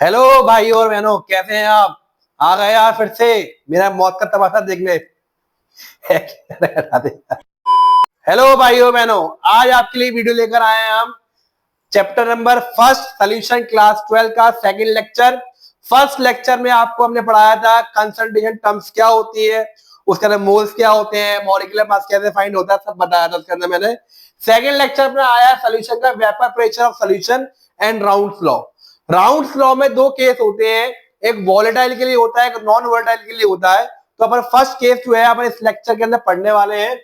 Hello भाई और बहनों, कैसे हैं आप? आ गए यार फिर से मेरा मौत का तमाशा देखने। हेलो भाई और बहनों, आज आपके लिए वीडियो लेकर आए हैं हम। Chapter number first solution class 12 का सेकंड लेक्चर। फर्स्ट लेक्चर में आपको हमने पढ़ाया था कंसंट्रेशन टर्म्स क्या होती है, उसके अंदर मोल्स क्या होते हैं, मॉलिक्यूलर मास कैसे फाइंड होता है, सब बताया था उसके अंदर मैंने। सेकंड लेक्चर में आया सोल्यूशन का vapour pressure of solution and rounds law. Rounds law में दो केस होते हैं, एक वॉलेटाइल के लिए होता है, एक नॉन वॉलेटाइल के लिए होता है। तो अपन फर्स्ट केस जो है अपन इस लेक्चर के अंदर पढ़ने वाले हैं।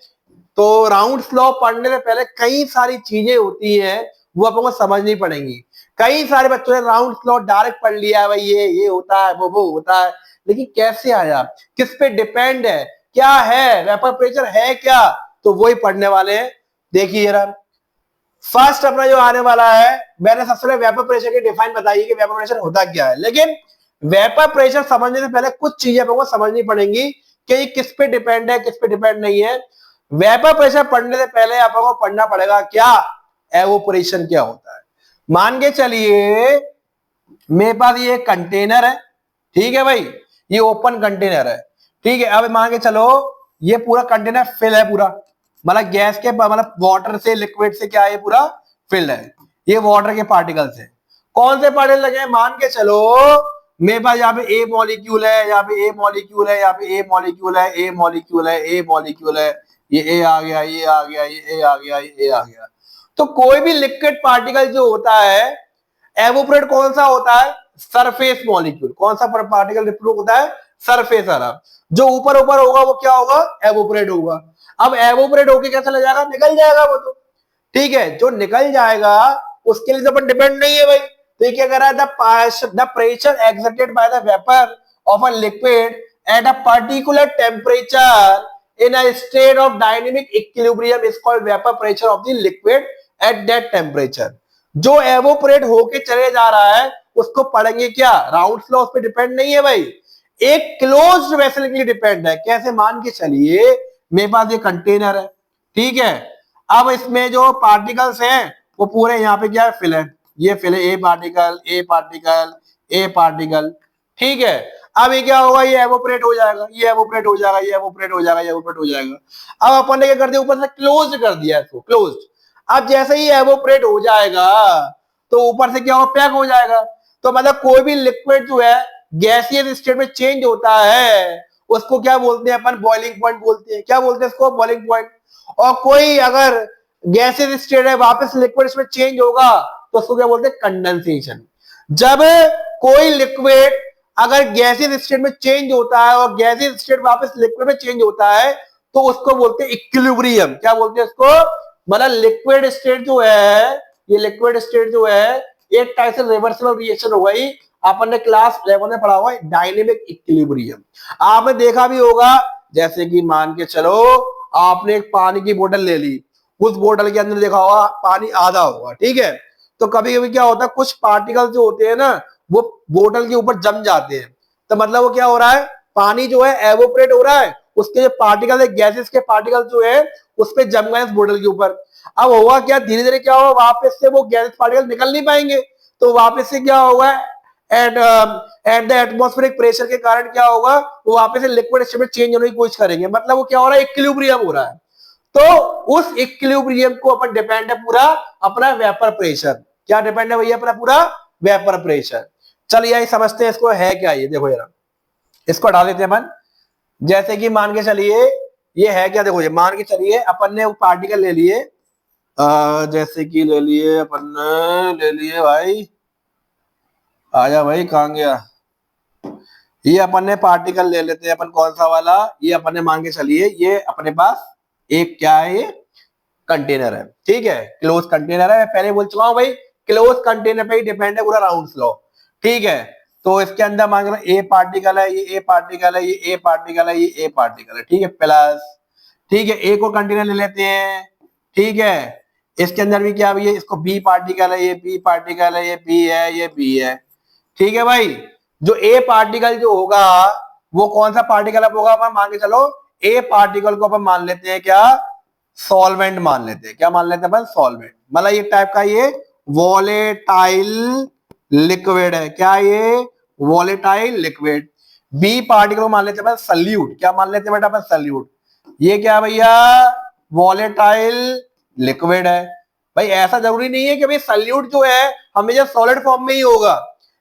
तो राउंड्स लॉ पढ़ने से पहले कई सारी चीजें होती हैं, वो आपको समझनी पड़ेंगी। कई सारे बच्चों ने राउंड्स लॉ डायरेक्ट पढ़ लिया है, भाई ये होता है, वो होता है, लेकिन कैसे आया, किस पे डिपेंड है, क्या है, वेपर प्रेशर है क्या, तो वही पढ़ने वाले हैं। देखिए जरा, फर्स्ट अपना जो आने वाला है, मैंने सबसे पहले वेपर प्रेशर की डिफाइन बताई कि वेपर प्रेशर होता क्या है। लेकिन वेपर प्रेशर समझने से पहले कुछ चीजें आपको समझनी पड़ेंगी कि ये किस पे डिपेंड है, किस पे डिपेंड नहीं है। वेपर प्रेशर पढ़ने से पहले आपको पढ़ना पड़ेगा क्या, एवोपोरेशन क्या होता है। मान के चलिए मेरे पास ये कंटेनर है, ठीक है भाई, ये ओपन कंटेनर है, ठीक है। अब मान के चलो ये पूरा कंटेनर फिल है, पूरा मतलब गैस के मतलब वाटर से लिक्विड से क्या है, ये पूरा फिल्ड है। ये वाटर के पार्टिकल्स है। कौन से पार्टिकल लगे, मान के चलो मेरे पास यहाँ पे ए मॉलिक्यूल है, यहाँ पे ए मॉलिक्यूल है, यहाँ पे ए मॉलिक्यूल है, ए मॉलिक्यूल है, ए मॉलिक्यूल है, ये ए आ गया, ये आ गया, ये ए आ गया, ये ए आ गया। तो कोई भी लिक्विड पार्टिकल जो होता है, एवोपरेट कौन सा होता है, सरफेस मॉलिक्यूल। कौन सा पार्टिकल रिप्रोड्यूस होता है, सरफेस वाला। जो ऊपर ऊपर होगा वो क्या होगा, एवोपरेट होगा। अब एवोपरेट होके क्या चला जाएगा, निकल जाएगा वो तो, ठीक है। जो निकल जाएगा उसके लिए तो अपन डिपेंड नहीं है भाई। तो ये क्या कर रहा है, the pressure exerted by the vapour of a liquid at a particular temperature in a state of dynamic equilibrium is called vapor pressure of the liquid at that temperature। जो एवोपरेट होके चले जा रहा है उसको पढ़ेंगे क्या, राउंड्स लॉ उस पर डिपेंड नहीं है भाई, एक क्लोज्ड वेसल के लिए डिपेंड है। कैसे, मान के चलिए मेरे पास ये कंटेनर है, ठीक है। अब इसमें जो पार्टिकल्स हैं वो पूरे यहाँ पे क्या है, फिल है, ये फिल है, ए particle, A particle, A particle, ठीक है। अब ये क्या होगा, ये एवोपरेट हो जाएगा, ये एवोपरेट हो जाएगा, ये एवोपरेट हो जाएगा, ये एवोपरेट हो जाएगा। अब अपन ने क्या कर दिया, ऊपर से क्लोज कर दिया इसको, क्लोज। अब जैसे ही एवोपरेट हो जाएगा तो ऊपर से क्या हो, पैक हो जाएगा। तो मतलब कोई भी लिक्विड जो है गैसियस स्टेट में चेंज होता है उसको क्या बोलते हैं अपन, बॉइलिंग पॉइंट बोलते हैं। क्या बोलते हैं इसको, बॉइलिंग पॉइंट। और कोई अगर गैसियस स्टेट है वापस लिक्विड में चेंज होगा तो उसको क्या बोलते हैं, कंडेंसेशन। जब कोई लिक्विड अगर गैसियस स्टेट में चेंज होता है और गैसियस स्टेट वापस लिक्विड में चेंज होता है तो उसको बोलते हैं इक्विलिब्रियम। क्या बोलते हैं इसको, मतलब लिक्विड स्टेट जो है, ये लिक्विड स्टेट जो है एक टाइप से रिवर्सिबल रिएक्शन हो गई। अपन ने क्लास 11 में पढ़ा हुआ है डायनेमिक इक्विलिब्रियम। आपने देखा भी होगा, जैसे कि मान के चलो आपने एक पानी की बोतल ले ली, उस बोतल के अंदर देखा होगा पानी आधा होगा, ठीक है। तो कभी कभी क्या होता है, कुछ पार्टिकल जो होते हैं ना वो बोतल के ऊपर जम जाते हैं। तो मतलब वो क्या हो रहा है, पानी जो है एवोपरेट हो रहा है, उसके जो पार्टिकल है, गैसेस के पार्टिकल जो है उस पर जम गए इस बोतल के ऊपर। अब होगा क्या, धीरे धीरे क्या होगा, वापस से वो गैस पार्टिकल निकल नहीं पाएंगे। तो वापस से क्या होगा, at at the atmospheric pressure के कारण क्या होगा, वो वापस से लिक्विड स्टेट में चेंज होने की कोशिश करेंगे। मतलब वो क्या हो रहा है, इक्विलिब्रियम हो रहा है। तो उस इक्विलिब्रियम को अपन डिपेंड है पूरा अपना वेपर प्रेशर। क्या डिपेंड है भैया, अपना पूरा वेपर प्रेशर। चलिए यही समझते हैं इसको है क्या। ये देखो यार, इसको हटा देते हैं अपन। जैसे कि मान के चलिए ये है क्या, देखो ये मान के चलिए अपन ने वो पार्टिकल ले लिए, जैसे कि ले लिए अपन ने, ले लिए भाई, आजा भाई कहां गया, ये अपन ने पार्टिकल ले लेते हैं अपन, कौन सा वाला, ये अपन ने मान के चलिए ये अपने पास एक क्या है, ये कंटेनर है, ठीक है, क्लोज कंटेनर है। मैं पहले बोल चुका हूं भाई, क्लोज कंटेनर पे ही डिपेंड है पूरा राउंड्स लॉ, ठीक है। तो इसके अंदर मान लो ए पार्टिकल है, ये ए पार्टिकल है, ये ए पार्टिकल है, ये ए पार्टिकल है, ठीक है, प्लस, ठीक है, ए को कंटेनर ले लेते हैं, ठीक है। इसके अंदर भी क्या भी है, इसको बी पार्टिकल है, ये बी पार्टिकल है, ये बी है, ये बी है, ठीक है भाई। जो ए पार्टिकल जो होगा वो कौन सा पार्टिकल अब होगा, अपन मान के चलो ए पार्टिकल को अपन मान लेते हैं क्या, सॉल्वेंट मान लेते हैं। क्या मान लेते हैं अपन, सॉल्वेंट। मतलब ये टाइप का ये वॉलेटाइल लिक्विड है। क्या ये? Volatile liquid. बी पार्टिकल को मान लेते हैं सल्यूट। क्या मान लेते हैं बेटा अपन? सल्यूट। ये क्या भैया? वॉलेटाइल लिक्विड है। भाई ऐसा जरूरी नहीं है कि भाई सल्यूट जो है हमेशा सॉलिड फॉर्म में ही होगा,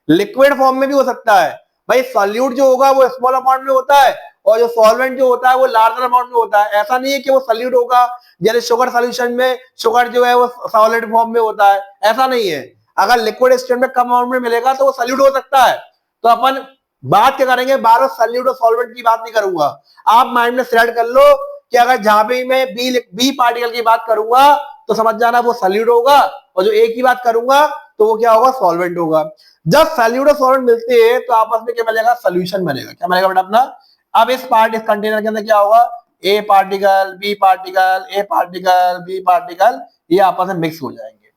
लिक्विड फॉर्म में भी हो सकता है। भाई सॉल्यूट जो होगा वो स्मॉल अमाउंट में होता है और जो सॉल्वेंट जो होता है वो लार्जर अमाउंट में होता है। ऐसा नहीं है कि वो सॉल्यूट होगा, जैसे शुगर सॉल्यूशन में शुगर जो है वो सॉलिड फॉर्म में होता है, ऐसा नहीं है। अगर लिक्विड स्टेट में कम अमाउंट में मिलेगा तो वो सॉल्यूट हो सकता है। तो अपन बात क्या करेंगे, बार बार सॉल्यूट और सॉल्वेंट की बात नहीं करूंगा। आप माइंड में सेट कर लो कि अगर जहां पे मैं बी पार्टिकल की बात करूंगा तो समझ जाना वो सॉल्यूट होगा, और जो ए की बात करूंगा तो वो क्या होगा? सॉल्वेंट होगा। जब सॉल्यूट और सॉल्वेंट मिलते हैं तो आपस में क्या बनेगा? सॉल्यूशन बनेगा। क्या बनेगा बेटा अपना? अब इस कंटेनर के अंदर क्या होगा? A particle, B particle, A particle, B particle, ये आपस में मिक्स हो जाएंगे।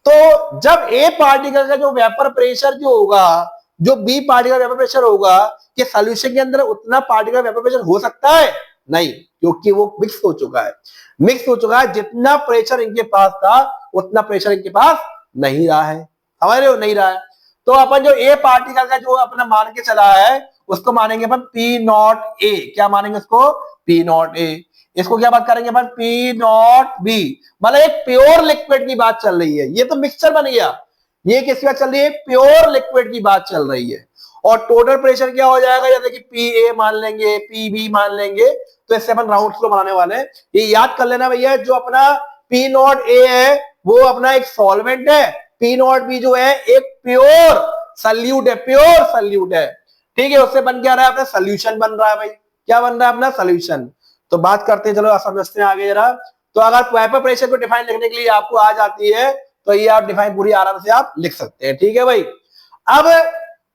तो जब ए पार्टिकल का जो वेपर प्रेशर जो होगा, जो बी पार्टिकल वेपर प्रेशर होगा, कि सॉल्यूशन के अंदर उतना पार्टिकल वेपर प्रेशर हो सकता है? नहीं, क्योंकि वो मिक्स हो चुका है। मिक्स हो चुका है, जितना प्रेशर इनके पास था उतना प्रेशर इनके पास नहीं रहा है। समझ रहे हो? नहीं रहा है। तो अपन जो ए पार्टिकल का जो अपना मान के चला है उसको मानेंगे अपन पी नॉट ए। क्या मानेंगे उसको? P not a. इसको क्या बात करेंगे अपन? P not be. मतलब एक प्योर लिक्विड की बात चल रही है, ये तो मिक्सचर बन गया। ये किसकी बात चल रही है? प्योर लिक्विड की बात चल रही है। और टोटल प्रेशर क्या हो जाएगा? जैसे कि पी ए मान लेंगे, पी बी मान लेंगे, तो इससे अपन राउंड फ्लो बनाने वाले हैं। ये याद कर लेना भैया, जो अपना पी नॉट ए है वो अपना एक सॉल्वेंट है, पी नॉट बी जो है एक प्योर सल्यूट है, प्योर सल्यूट है। ठीक है, उससे बन क्या रहा है? अपना सोल्यूशन बन रहा है भाई। क्या बन रहा है? अपना सोल्यूशन। तो बात करते हैं, चलो समझते हैं आगे जरा। तो अगर वेपर प्रेशर को डिफाइन लिखने के लिए आपको आ जाती है तो ये आप डिफाइन पूरी आराम से आप लिख सकते हैं। ठीक है भाई। अब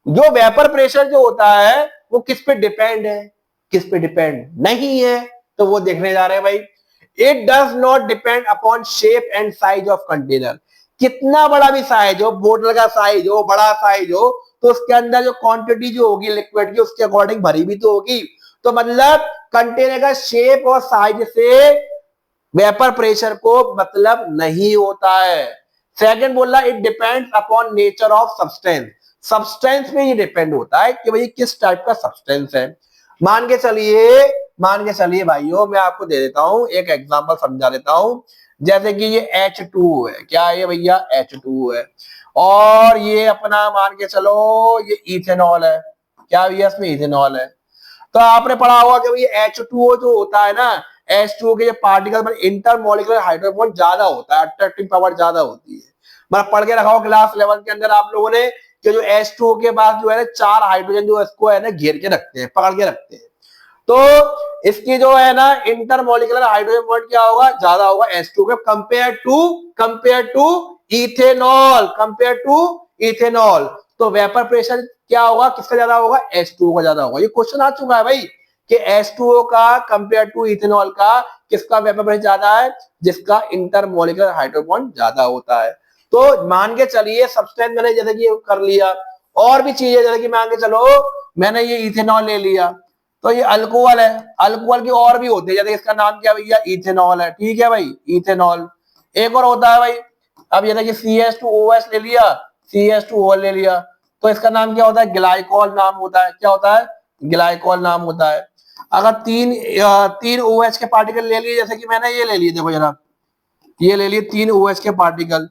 जो वेपर प्रेशर जो होता है वो किस पे डिपेंड है, किस पे डिपेंड नहीं है, तो वो देखने जा रहे हैं भाई। It does not depend upon shape and size of container. कितना बड़ा भी साइज हो, बोतल का साइज हो, बड़ा साइज हो, तो उसके अंदर जो क्वांटिटी जो होगी लिक्विड की उसके अकॉर्डिंग भरी भी तो होगी। तो मतलब कंटेनर का शेप और साइज से वेपर प्रेशर को मतलब नहीं होता है। सेकंड बोल रहा it depends upon nature of substance. Substance पे ये डिपेंड होता है कि भाई किस टाइप का सब्सटेंस है। मान के चलिए भाइयों, मैं आपको दे देता हूं एक एग्जांपल समझा देता हूं। जैसे कि ये H2 है। क्या है भैया? H2 है। और ये अपना मान के चलो ये इथेनॉल है। क्या भैया? इसमें इथेनॉल है। तो आपने पढ़ा होगा कि भाई H2O जो होता है ना, H2O के जो पार्टिकल पर इंटरमोलिकुलर हाइड्रोजन बॉन्ड ज्यादा होता है, अट्रैक्टिव पावर ज्यादा होती है। मतलब पढ़ के रखा हो क्लास 11 के अंदर आप लोगों ने कि जो H2O के पास जो है ना 4 हाइड्रोजन जो इसको है ना घेर के रखते हैं, पकड़ के रखते हैं। तो इसकी जो है ना इंटरमोलिकुलर हाइड्रोजन बॉन्ड क्या होगा? ज्यादा होगा H2 के compare to ethanol, compare to ethanol. तो वेपर प्रेशर क्या होगा? किसका ज्यादा होगा? H2O का ज्यादा होगा। ये क्वेश्चन आ चुका है भाई कि H2O का कंपेयर टू इथेनॉल का किसका वेपर प्रेशर ज्यादा है? जिसका इंटरमोलिकुलर हाइड्रोजन बॉन्ड ज्यादा होता है। तो मान के चलिए सब्सटेंस मैंने जैसे कि कर लिया, और भी चीजें जैसे कि मान के चलो मैंने ये इथेनॉल ले लिया, तो ये अल्कोहल है। अल्कोहल की और भी होते हैं, जैसे इसका नाम क्या भैया? इथेनॉल है। ठीक है भाई, इथेनॉल। एक और होता है भाई, अब ये देखिए CH2OH ले लिया, CH2O ले लिया, तो इसका नाम क्या होता है? ग्लाइकोल नाम होता है। क्या होता है? ग्लाइकोल नाम होता है। अगर तीन OH के पार्टिकल ले लिए, जैसे कि मैंने ये ले लिए, देखो जरा, ये ले लिए 3 OH के पार्टिकल,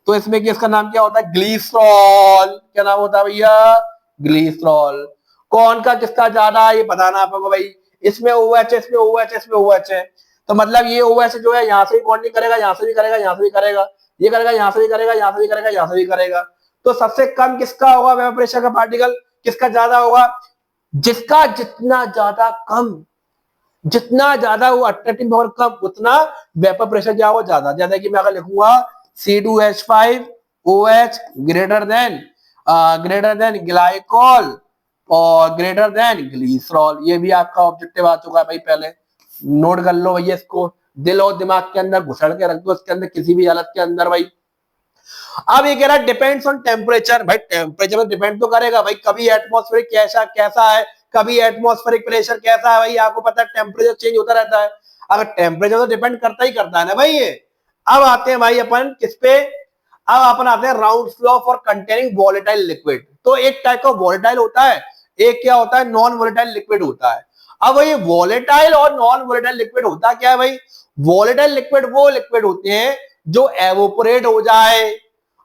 तो इसमें कि इसका नाम क्या होता है? ग्लिसरॉल। क्या नाम होता है भैया? ग्लिसरॉल। कौन का किसका ज्यादा है ये बताना आपको भाई। इसमें OH है, इसमें OH है, इसमें OH है, तो मतलब ये OH जो है यहाँ से भी बॉन्डिंग करेगा, यहाँ से भी करेगा, यहाँ से भी करेगा, ये करेगा, यहाँ से भी करेगा, यहाँ से भी करेगा, यहाँ से भी करेगा। तो सबसे कम किसका होगा वेपर प्रेशर का पार्टिकल? किसका ज्यादा होगा? जिसका जितना ज्यादा कम, जितना ज्यादा वो अट्रैक्टिव पावर कम, उतना वेपर प्रेशर क्या होगा? ज्यादा। जैसे कि मैं अगर लिखूंगा C2H5OH ग्रेटर देन ग्लाइकोल और ग्रेटर देन ग्लिसरॉल। ये भी आपका ऑब्जेक्टिव आ चुका है भाई, पहले नोट कर लो भैया इसको, दिल और दिमाग के अंदर घुसड़ के रख दो इसके अंदर, किसी भी हालत के अंदर भाई। अब ये कह रहा है डिपेंड्स ऑन टेम्परेचर। भाई टेम्परेचर में डिपेंड तो करेगा भाई, कभी एटमॉस्फेरिक कैसा है, कभी एटमॉस्फेरिक प्रेशर कैसा है भाई, आपको पता है टेम्परेचर चेंज होता रहता है। अगर टेम्परेचर तो डिपेंड करता ही करता है ना भाई ये। अब आते हैं भाई अपन किस पे? अब अपन आते हैं round law for containing volatile liquid. तो एक टाइप का वॉलेटाइल होता है, एक क्या होता है, नॉन वॉलेटाइल लिक्विड होता है। अब ये वॉलेटाइल और नॉन वॉलेटाइल लिक्विड होता क्या है भाई? वॉलेटाइल लिक्विड वो लिक्विड होते हैं जो एवोपरेट हो जाए,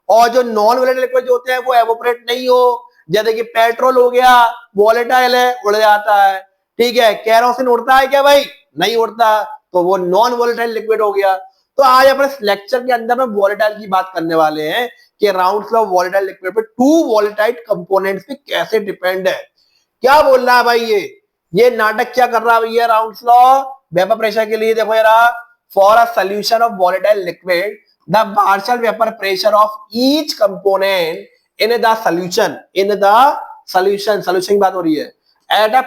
और जो नॉन वॉलेटाइल लिक्विड जो होते हैं वो एवोपरेट नहीं हो। जैसे कि पेट्रोल हो गया, वॉलेटाइल है, उड़ जाता है, ठीक है। केरोसिन उड़ता है क्या भाई? नहीं उड़ता, तो वो नॉन वॉलेटाइल लिक्विड हो गया। तो आज अपने लेक्चर के अंदर में वॉलेटाइल की बात करने वाले हैं कि राउंड लॉ वॉलेटाइल लिक्विड पे टू वॉलेटाइल कंपोनेंट्स पे कैसे डिपेंड है। क्या बोल रहा है भाई ये नाटक क्या कर रहा है भैया? राउंड लॉ वेपर प्रेशर के लिए देखो यार, for a solution of volatile liquid the partial vapour pressure of each component in the solution की बात हो रही है, at a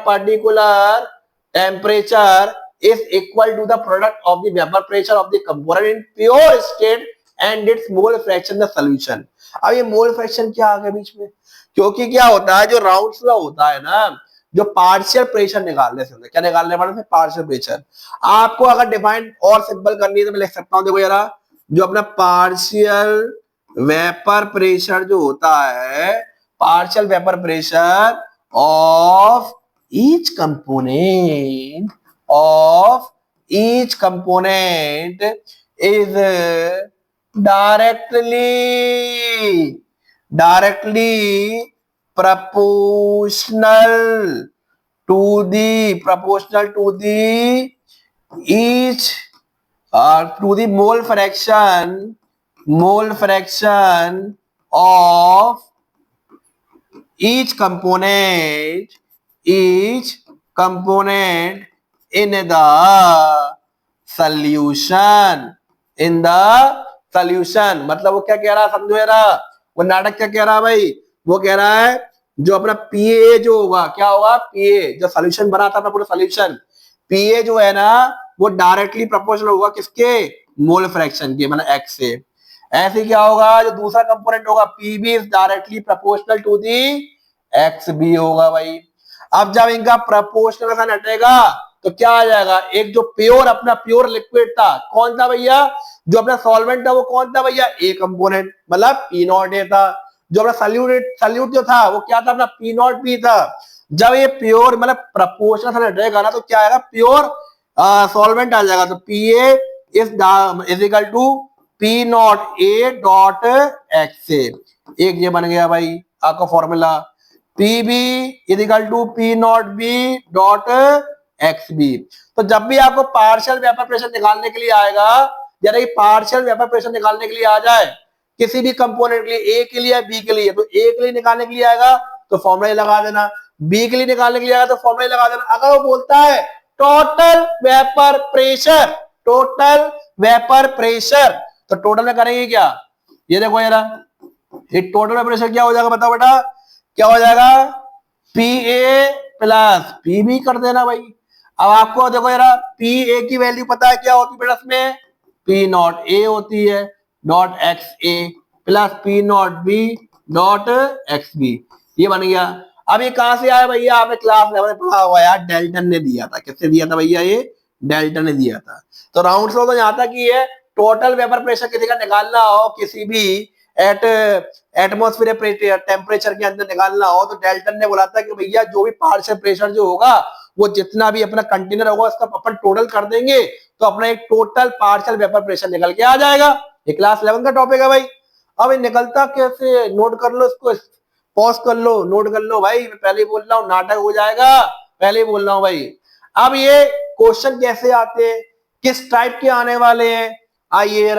particular temperature is equal to the product of the vapor pressure of the component in pure state and its mole fraction the solution। अब ये mole fraction क्या आ गया बीच में? क्योंकि क्या होता है, जो राउंड लॉ होता है ना, जो पार्शियल प्रेशर निकालने से, क्या निकालने वाले? Partial pressure. आपको अगर डिफाइन और सिंपल करनी है तो मैं लिख सकता हूं, देखो यार, जो अपना पार्शियल वेपर प्रेशर जो होता है, partial vapour pressure of each component is directly proportional to the mole fraction of each component in the solution। मतलब वो क्या कह रहा है, समझो यारा, वो नाटक क्या कह रहा है भाई? वो कह रहा है जो अपना पीए जो होगा, क्या होगा? पीए जो सोल्यूशन बना था अपना पूरा सोल्यूशन, पीए जो है ना, वो डायरेक्टली प्रोपोर्शनल होगा किसके? मोल फ्रैक्शन के, मतलब एक्स से। ऐसे क्या होगा, जो दूसरा कंपोनेंट होगा PB is directly proportional to the X B होगा भाई। अब जब इनका प्रोपोर्शनल ऐसा हटेगा तो क्या आ जाएगा? एक जो प्योर लिक्विड था, कौन था भैया? जो अपना सॉल्वेंट था वो कौन था भैया? ए कंपोनेंट, मतलब पी नॉट ए था। जो अपना सल्यूट जो था वो क्या था? अपना पी नॉट बी था। जब ये प्योर मतलब प्रोपोर्शनल ऐसा हटेगा ना, तो क्या आएगा? प्योर सॉल्वेंट आ जाएगा। तो P A is equal to P not A dot X से, एक ये बन गया भाई आपका formula. P B is equal to P not B dot X B. तो जब भी आपको पार्शियल वेपर प्रेशर निकालने के लिए आएगा, यानी पार्शियल वेपर प्रेशर निकालने के लिए आ जाए किसी भी कंपोनेंट के लिए, ए के लिए बी के लिए, तो ए के लिए निकालने के लिए आएगा तो फॉर्मूला लगा देना, बी के लिए निकालने के लिए आएगा तो फॉर्मूला लगा देना। अगर वो बोलता है टोटल वेपर प्रेशर, तो टोटल में करेंगे क्या? ये देखो यार, ये टोटल वेपर प्रेशर क्या हो जाएगा बताओ बेटा? क्या हो जाएगा? P A plus P B कर देना भाई। अब आपको देखो यार, पी ए की वैल्यू पता है क्या होती है बेटा? इसमें पी नॉट ए होती है dot X A plus P not B dot X B, ये बन गया। अब ये कहां से आया भैया? आपने क्लास 11 में पढ़ा हुआ यार, डेल्टन ने दिया था। किससे दिया था भैया? ये डेल्टन ने दिया था। तो राउंड लॉ तो यहाँ तक ही है, टोटल वेपर प्रेशर किसी का निकालना हो, किसी भी एटमॉस्फेरिक टेम्परेचर के अंदर निकालना हो, तो डेल्टन ने बोला था कि भैया जो भी पार्शियल प्रेशर जो होगा, वो जितना भी अपना कंटेनर होगा उसका अपन टोटल कर देंगे तो अपना एक टोटल पार्शियल वेपर प्रेशर निकल के आ जाएगा। ये क्लास 11 का टॉपिक है भाई। अब ये निकलता कैसे? नोट कर लो इसको, पॉज कर लो, नोट कर लो भाई। मैं पहले ही बोल रहा हूँ नाटक हो जाएगा, पहले ही बोल रहा हूँ भाई। अब ये क्वेश्चन कैसे आते हैं, किस टाइप के आने वाले हैं, आइए।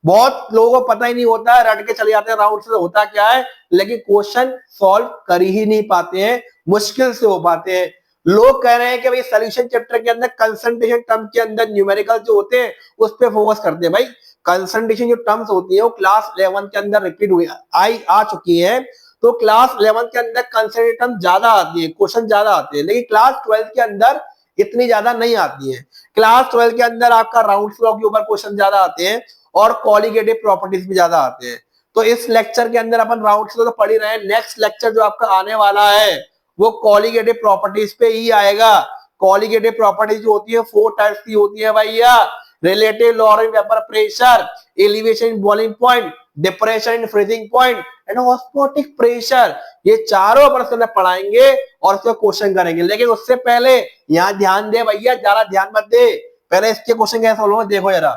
बहुत लोगों को पता ही नहीं होता है, रट के चले जाते हैं राउंड से होता क्या है, लेकिन क्वेश्चन सॉल्व कर ही नहीं पाते हैं, मुश्किल से हो पाते हैं। लोग कह रहे हैं कि भाई सॉल्यूशन चैप्टर के अंदर कंसंट्रेशन टर्म के अंदर न्यूमेरिकल जो होते हैं उस पे फोकस करते हैं। भाई कंसंट्रेशन जो टर्म्स होती है वो क्लास 11 के अंदर रिपीट हुई आ चुकी है, तो क्लास 11 के अंदर कंसंट्रेशन टर्म ज्यादा आती है, क्वेश्चन ज्यादा आते हैं, लेकिन क्लास 12 के अंदर इतनी ज्यादा नहीं आती है। क्लास 12 के अंदर आपका राउंड लॉ के ऊपर क्वेश्चन ज्यादा आते हैं और कॉलिगेटिव प्रॉपर्टीज भी ज्यादा आते हैं। तो इस लेक्चर के अंदर अपन राउंड लॉ तो पढ़ ही रहे हैं, नेक्स्ट लेक्चर जो आपका आने वाला है वो कॉलिगेटिव प्रॉपर्टीज पे ही आएगा। कॉलिगेटिव प्रॉपर्टीज जो होती है 4 टाइप्स की होती है भैया, relative Laurent vapour pressure, elevation in boiling point, depression in freezing point and osmotic pressure. ये चारों अपन इसके अंदर पढ़ाएंगे और इसका क्वेश्चन करेंगे। लेकिन उससे पहले यहाँ ध्यान दे भैया, ज्यादा ध्यान मत दे, पहले इसके क्वेश्चन कैसे सॉल्व होंगे देखो जरा।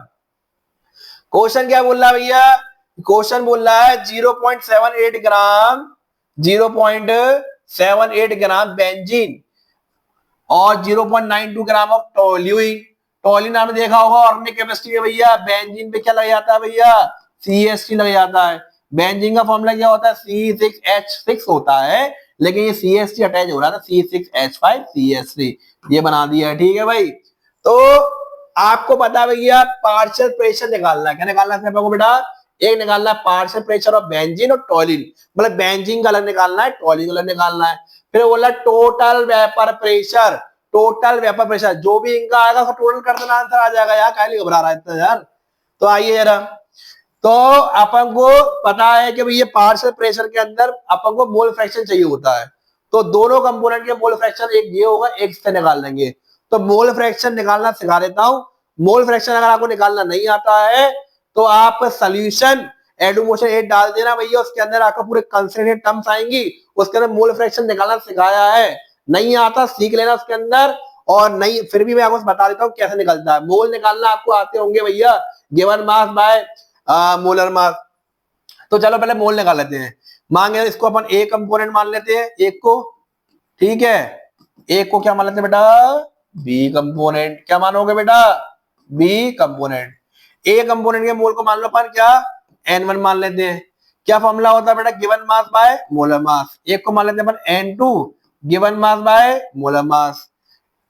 क्वेश्चन क्या बोल रहा है भैया, क्वेश्चन बोल रहा है 0.78 ग्राम 0.78 ग्राम बेंजीन और 0.92 ग्राम ऑफ टोल्यूइन। टोल्यूइन आपने देखा होगा ऑर्गेनिक केमिस्ट्री में भैया, बेंजीन पे क्या लग जाता है भैया, CH3 लग जाता है। बेंजीन का फॉर्मूला क्या होता है, C6H6 होता है, लेकिन ये CH3 अटैच हो रहा था, C6H5CH3 ये बना दिया है। ठीक है भाई, तो आपको पता है भैया पार्शियल प्रेशर निकालना है। क्या निकालना है आपको बेटा, एक निकालना है पार्शियल प्रेशर ऑफ बेंजीन और टोल्यूइन, मतलब बेंजीन का अलग निकालना है, टोल्यूइन का अलग निकालना है। फिर बोला total vapour pressure, total vapour pressure जो भी इनका आएगा उसका टोटल कर देना, आंसर आ जाएगा यार, काहे घबरा रहा है इतना यार। तो आइए जरा, तो अपन को पता है कि भाई ये पार्शियल प्रेशर के अंदर अपन को मोल फ्रैक्शन चाहिए होता है, तो दोनों कंपोनेंट के मोल फ्रैक्शन एक ये होगा, एक से निकाल लेंगे। तो मोल फ्रैक्शन निकालना सिखा देता हूं। मोल फ्रैक्शन अगर आपको निकालना नहीं आता है तो आप सोल्यूशन एडुमोशन 8 डाल देना भैया, उसके अंदर आपको पूरे कंसंट्रेटेड टर्म्स आएंगी, उसके अंदर मोल फ्रैक्शन निकालना सिखाया है। नहीं आता सीख लेना उसके अंदर, और नहीं फिर भी मैं आपको बता देता हूँ कैसे निकलता है। मोल निकालना आपको आते होंगे भैया, given mass by molar mass. तो चलो पहले मोल निकाल लेते हैं। मांगे इसको अपन ए कंपोनेंट मान लेते हैं, एक को, ठीक है, एक को क्या मान लेते हैं बेटा, बी कंपोनेंट। क्या मानोगे बेटा, बी कंपोनेंट। ए कंपोनेंट के मोल को मान लो अपन क्या, N1 मान लेते हैं। क्या फॉर्मूला होता है बेटा, given mass by molar mass. एक को मान लेते हैं अपन N2 given mass by molar mass.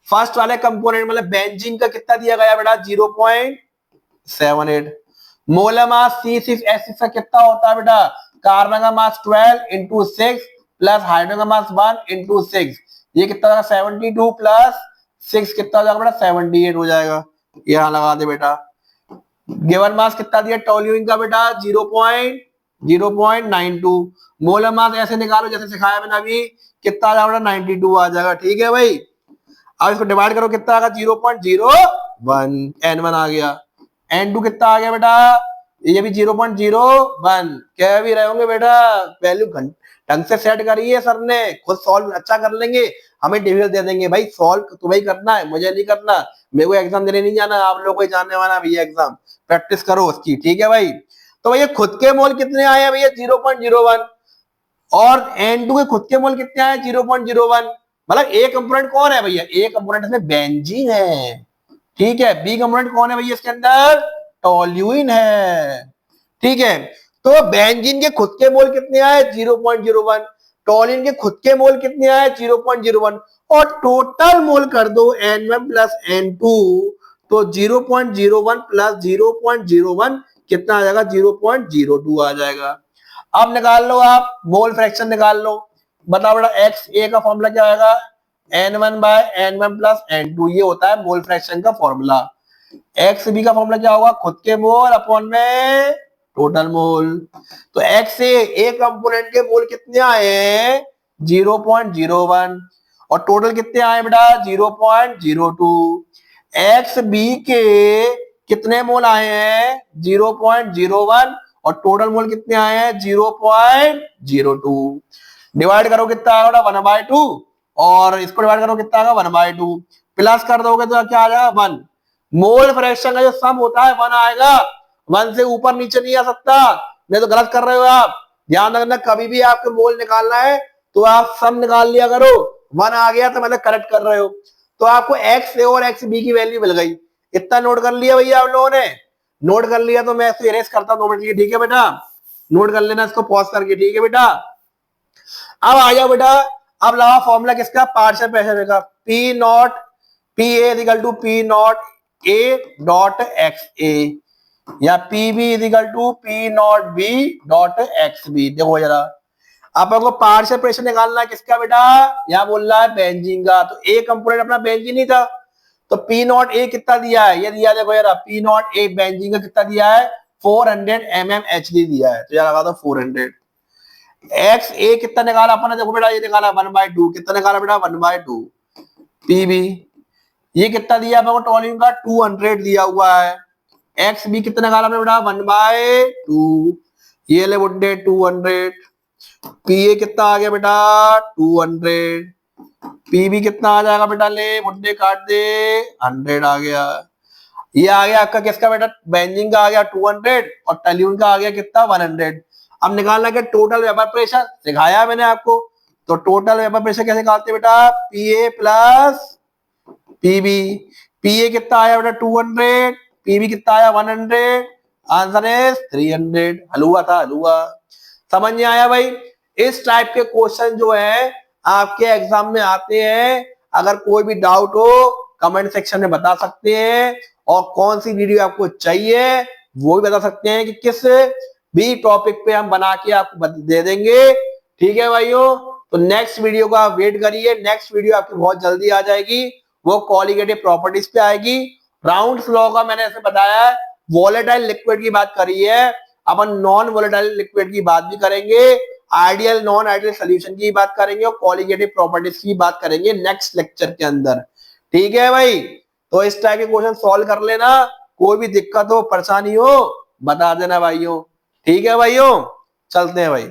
First वाले कंपोनेंट मतलब बेंजीन का कितना दिया गया बेटा, 0.78। मोलर मास C6H6 का कितना होता है बेटा, कार्बन का मास 12 इंटू 6 प्लस हाइड्रोजन का मास 1 इंटू 6, ये कितना होगा 72 प्लस 6 कितना हो जाएगा बेटा, 78 हो जाएगा। यहां लगा दे बेटा। गिवन मास कितना दिया टोल्यूइन का बेटा, 0.92। मोलर मास ऐसे निकालो जैसे सिखाया मैंने अभी, कितना आ जाएगा 92 आ जाएगा। ठीक है भाई, अब इसको डिवाइड करो, कितना आ गया 0.01, N1 आ गया। N2 कितना आ गया बेटा, ये भी 0.01। कह भी रहे होंगे बेटा वैल्यू ढंग से सेट करिए, सर ने खुद सॉल्व अच्छा कर लेंगे, हमें डिविजन दे देंगे। भाई सॉल्व तुम्हें करना है, मुझे नहीं करना, मेरे को एग्जाम देने नहीं जाना, आप लोगों को जानने वाला भैया एग्जाम, प्रैक्टिस करो उसकी। ठीक है भाई, तो भैया खुद के मोल कितने आए हैं भैया, 0.01, और N2 के खुद के मोल कितने आए, 0.01। मतलब ए कंपोनेंट कौन है भैया, ए कंपोनेंट इसमें बेंजीन है। ठीक है, बी कंपोनेंट कौन है भैया इसके अंदर, टोल्यूइन है। ठीक है, तो बेंजीन के खुद के मोल कितने आए, 0.01। टोल्यूइन के खुद के मोल कितने आए, 0.01, और टोटल मोल कर दो N1 प्लस N2, तो 0.01 प्लस 0.01 कितना आ जाएगा, 0.02 आ जाएगा। अब निकाल लो आप मोल फ्रैक्शन निकाल लो, बताओ बेटा एक्स ए का फॉर्मूला क्या आएगा, N1 bye N1 plus N2, ये होता है मोल फ्रैक्शन का फॉर्मूला। एक्स बी का फॉर्मूला क्या होगा, खुद के मोल अपॉन में टोटल मोल। तो एक्स ए कंपोनेंट के मोल कितने आए, 0.01, और टोटल कितने आए बेटा, 0.02। एक्स बी के कितने मोल आए हैं, 0.01, और टोटल मोल कितने आए हैं, 0.02। डिवाइड करो कितना आएगा, 1/2, और इसको डिवाइड करो कितना आएगा, 1/2, प्लस कर दोगे तो क्या आ जाएगा, 1। मोल फ्रैक्शन का जो सम होता है 1 आएगा, 1 से ऊपर नीचे नहीं आ सकता, नहीं तो गलत कर रहे हो आप। ध्यान रखना, कभी भी आपको मोल निकालना है तो आप सम निकाल लिया करो, 1 आ गया तो मतलब करेक्ट कर रहे हो। तो आपको एक्स ए और एक्स बी की वैल्यू मिल गई, इतना नोट कर लिया भैया आप लोगों ने, नोट कर लिया तो मैं इसको इरेज करता हूं 2 मिनट के लिए। ठीक है बेटा, नोट कर लेना इसको पॉज करके। ठीक है बेटा, अब आ जाओ बेटा, अब लगा फॉर्मूला किसका, पार्शियल प्रेशर का, P naught P A equal to P not A dot X A, या P B equal to P not B dot X B. देखो जरा, अपन को पार्शियल प्रेशर निकालना है किसका बेटा, यहां बोल रहा है बेंजीन का, तो ए कंपोनेंट अपना बेंजीन ही था, तो पी नॉट ए कितना दिया है, ये दिया, देखो यार पी नॉट ए बेंजीन का कितना दिया है, 400 mmHg दिया है, तो यार लगा दो 400। एक्स ए कितना निकाला अपन ने, देखो बेटा ये निकाला 1/2, कितना निकाला बेटा 1/2 पीबी, ये कितना दिया है टोल्यूम का 200 दिया हुआ है। एक्स भी कितना निकाला हमने बेटा 1/2, ये ले बुड्ढे 200। पी ए कितना आ गया बेटा 200। पी भी कितना आ जाएगा बेटा, ले बुड्ढे काट दे 100 आ गया। ये आ गया आपका किसका बेटा, बेंजीन का आ गया 200 और टोल्यून का आ गया कितना 100। अब निकालना क्या टोटल वेपर प्रेशर, सिखाया मैंने आपको। तो टोटल वेपर प्रेशर कैसे निकालते बेटा, पी ए प्लस पीबी। पीए कितना आया बेटा 200, पीबी कितना आया 100, आंसर है 300। हलुआ था हलुआ। समझ में आया भाई। इस टाइप के क्वेश्चन जो है आपके एग्जाम में आते हैं। अगर कोई भी डाउट हो कमेंट सेक्शन में बता सकते हैं, और कौन सी वीडियो आपको चाहिए वो भी बता सकते हैं कि किस भी टॉपिक पे हम बना के आपको दे देंगे। ठीक है भाइयों, तो नेक्स्ट वीडियो का आप वेट करिए, नेक्स्ट वीडियो आपकी बहुत जल्दी आ जाएगी, वो कॉलिगेटिव प्रॉपर्टीज पे आएगी। राउंड्स लॉ का मैंने ऐसे बताया है, वॉलेटाइल लिक्विड की बात करी है, अपन नॉन वॉलेटाइल लिक्विड की बात भी करेंगे, आइडियल नॉन आइडियल सोल्यूशन की बात करेंगे, और कॉलिगेटिव प्रॉपर्टीज की बात करेंगे नेक्स्ट लेक्चर के अंदर। ठीक है भाई, तो इस टाइप के क्वेश्चन सॉल्व कर लेना, कोई भी दिक्कत हो परेशानी हो बता देना भाइयों। ठीक है भाइयों, चलते हैं भाई।